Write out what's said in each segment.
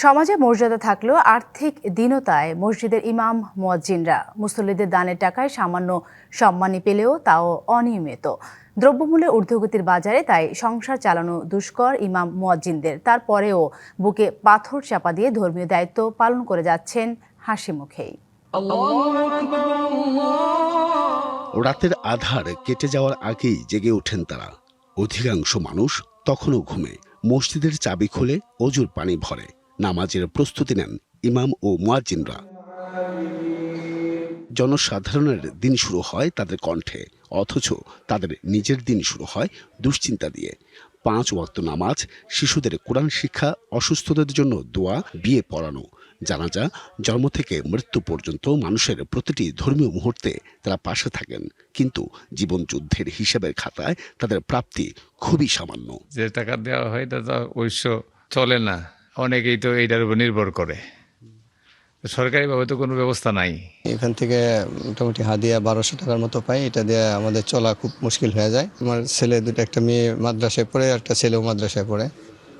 সমাজে মর্যাদা থাকলেও আর্থিক দীনতায় মসজিদের ইমাম মুয়াজ্জিনরা মুসল্লিদের দানের টাকায় সামান্য সম্মানী পেলেও তাও অনিয়মিত। দ্রব্যমূল্যের ঊর্ধ্বগতির বাজারে তাই সংসার চালানো দুষ্কর ইমাম মুয়াজ্জিনদের। তারপরেও বুকে পাথর চাপা দিয়ে ধর্মীয় দায়িত্ব পালন করে যাচ্ছেন হাসি মুখেই। রাতের আধার কেটে যাওয়ার আগেই জেগে ওঠেন তারা। অধিকাংশ মানুষ তখনও ঘুমে। মসজিদের চাবি খুলে অজুর পানি ভরে নামাজের প্রস্তুতি নেন ইমাম ও মুয়াজ্জিনরা। জনসাধারণের দিন শুরু হয় তাদের কণ্ঠে, অথচ তাদের নিজের দিন শুরু হয় দুশ্চিন্তা দিয়ে। 5 ওয়াক্ত নামাজ, শিশুদের কোরআন শিক্ষা, অসুস্থদের জন্য দোয়া, বিয়ে পড়ানো, জানাজা, জন্ম থেকে মৃত্যু পর্যন্ত মানুষের প্রতিটি ধর্মীয় মুহূর্তে তারা পাশে থাকেন। কিন্তু জীবন যুদ্ধের হিসাবের খাতায় তাদের প্রাপ্তি খুবই সামান্য। যে টাকা দেওয়া হয় এটা তো অবশ্য চলে না, অনেকেই তো এইটার উপর নির্ভর করে। সরকারিভাবে তো কোনো ব্যবস্থা নাই। এখান থেকে মোটামুটি হাদিয়া 1200 টাকার মতো পাই। এটা দিয়ে আমাদের চলা খুব মুশকিল হয়ে যায়। আমার ছেলে দুটো, একটা মেয়ে মাদ্রাসায় পড়ে, একটা ছেলেও মাদ্রাসায় পড়ে।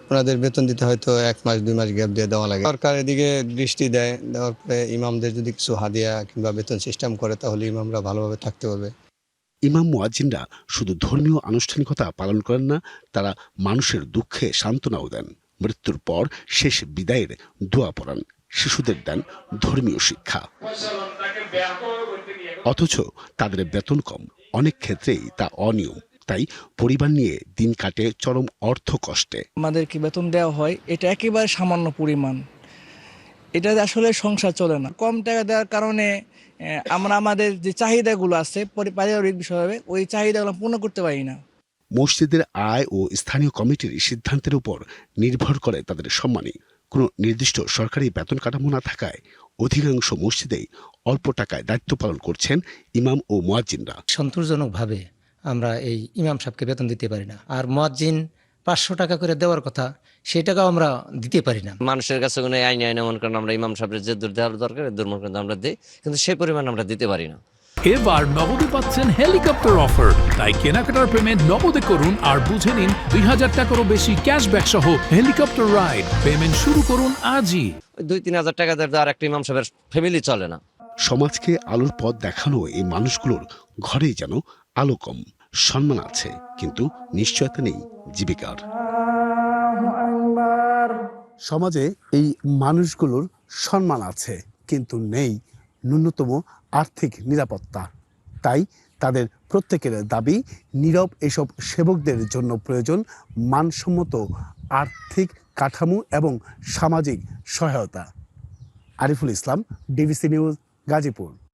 ওনাদের বেতন দিতে হয়তো 1 মাস 2 মাস গ্যাপ দিয়ে দেওয়া লাগে। সরকার এদিকে দৃষ্টি দেয়, দেওয়ার পরে ইমামদের যদি কিছু হাদিয়া কিংবা বেতন সিস্টেম করে তাহলে ইমামরা ভালোভাবে থাকতে পারবে। ইমাম মুয়াজ্জিনরা শুধু ধর্মীয় আনুষ্ঠানিকতা পালন করেন না, তারা মানুষের দুঃখে সান্ত্বনাও দেন। মৃত্যুর পর শেষ বিদায়ের দোয়া পড়ান, শিশুদের দেন ধর্মীয় শিক্ষা। অথচ তাদের বেতন কম, অনেক ক্ষেত্রেই তা অনিয়ম। তাই পরিবার নিয়ে দিন কাটে চরম অর্থ কষ্টে। আমাদেরকে বেতন দেওয়া হয়, এটা একেবারে সামান্য পরিমাণ। এটা আসলে সংসার চলে না। কম টাকা দেওয়ার কারণে আমরা আমাদের যে চাহিদাগুলো আছে পারিবারিক বিষয়ে, ওই চাহিদাগুলো পূর্ণ করতে পারি না। মসজিদের আয় ও স্থানীয় কমিটির সিদ্ধান্তের উপর নির্ভর করে তাদের সম্মানী। কোনো নির্দিষ্ট সরকারি বেতন কাঠামো না থাকায় অধিকাংশ মসজিদেই অল্প টাকায় দায়িত্ব পালন করছেন ইমাম ও মুয়াজ্জিনরা। সন্তোষজনকভাবে আমরা এই ইমাম সাহেবকে বেতন দিতে পারি না, আর মুয়াজ্জিন 500 টাকা করে দেওয়ার কথা, সেই টাকাও আমরা দিতে পারি না। মানুষের কাছে কোনো আইনে মনে করেন আমরা ইমাম সাহেবের যে দূর দেওয়ার দরকার দূর মনে করেন আমরা দিই, কিন্তু সেই পরিমাণ আমরা দিতে পারি না। এবার নগদে পাচ্ছেন হেলিকপ্টার অফার, তাই কেনাকাটার পেমেন্ট নগদে করুন আর বুঝে নিন 2000 টাকারও বেশি ক্যাশব্যাক সহ হেলিকপ্টার রাইড। পেমেন্ট শুরু করুন আজই। 2-3 হাজার টাকা দিয়ে আর একটা ইমাম সাহেবের ফ্যামিলি চলে না। সমাজকে আলোর পথ দেখানো এই মানুষগুলোর ঘরেই যেন আলো কম। সম্মান আছে কিন্তু নিশ্চয়তা নেই জীবিকার। সমাজে এই মানুষগুলোর সম্মান আছে কিন্তু নেই ন্যূনতম আর্থিক নিরাপত্তা। তাই তাদের প্রত্যেকের দাবি, নীরব এসব সেবকদের জন্য প্রয়োজন মানসম্মত আর্থিক কাঠামো এবং সামাজিক সহায়তা। Ariful Islam, DBC news, Gazipur.